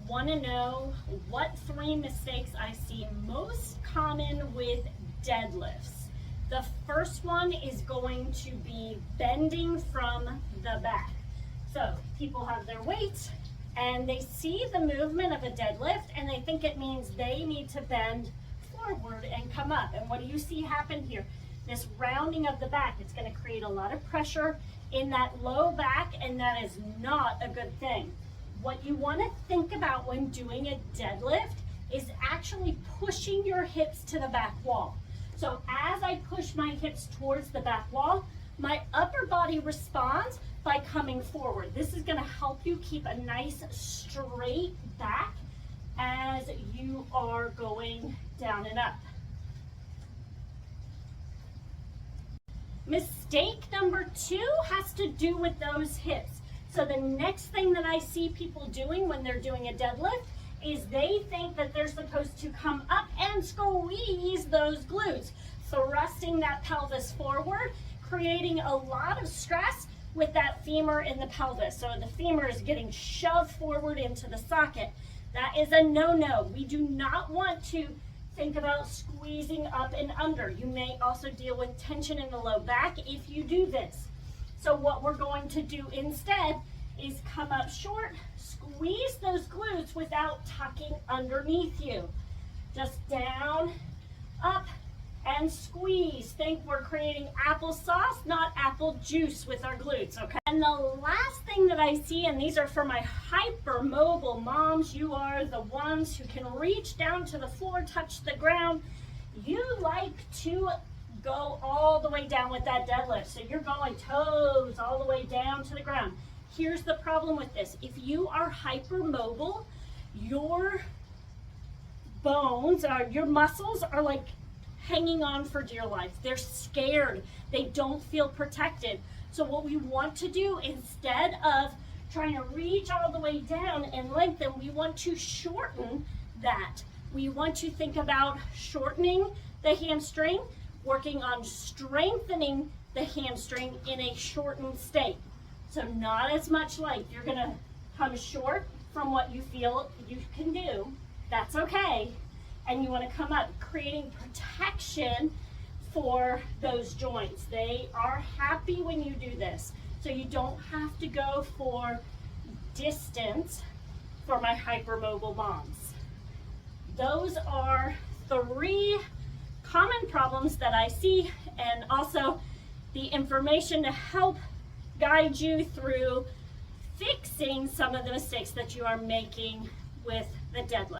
want to know what 3 mistakes I see most common with deadlifts. The first one is going to be bending from the back. So people have their weights and they see the movement of a deadlift and they think it means they need to bend forward and come up. And what do you see happen here? This rounding of the back. It's going to create a lot of pressure in that low back, and that is not a good thing. What you want to think about when doing a deadlift is actually pushing your hips to the back wall. So as I push my hips towards the back wall, my upper body responds by coming forward. This is going to help you keep a nice straight back as you are going down and up. Mistake number 2 has to do with those hips. So the next thing that I see people doing when they're doing a deadlift is they think that they're supposed to come up and squeeze those glutes, thrusting that pelvis forward, creating a lot of stress with that femur in the pelvis. So the femur is getting shoved forward into the socket. That is a no-no. We do not want to think about squeezing up and under. You may also deal with tension in the low back if you do this. So what we're going to do instead is come up short, squeeze those glutes without tucking underneath you. Just down, up, and squeeze. Think we're creating applesauce, not apple juice with our glutes, okay? And the last thing that I see, and these are for my hypermobile moms, you are the ones who can reach down to the floor, touch the ground. You like to go all the way down with that deadlift. So you're going toes all the way down to the ground. Here's the problem with this. If you are hypermobile, your bones, your muscles are like hanging on for dear life. They're scared. They don't feel protected. So what we want to do, instead of trying to reach all the way down and lengthen, we want to shorten that. We want to think about shortening the hamstring, working on strengthening the hamstring in a shortened state. So not as much length. You're gonna come short from what you feel you can do. That's okay. And you wanna come up, creating protection for those joints. They are happy when you do this. So you don't have to go for distance for my hypermobile moms. Those are 3 common problems that I see, and also the information to help guide you through fixing some of the mistakes that you are making with the deadlift.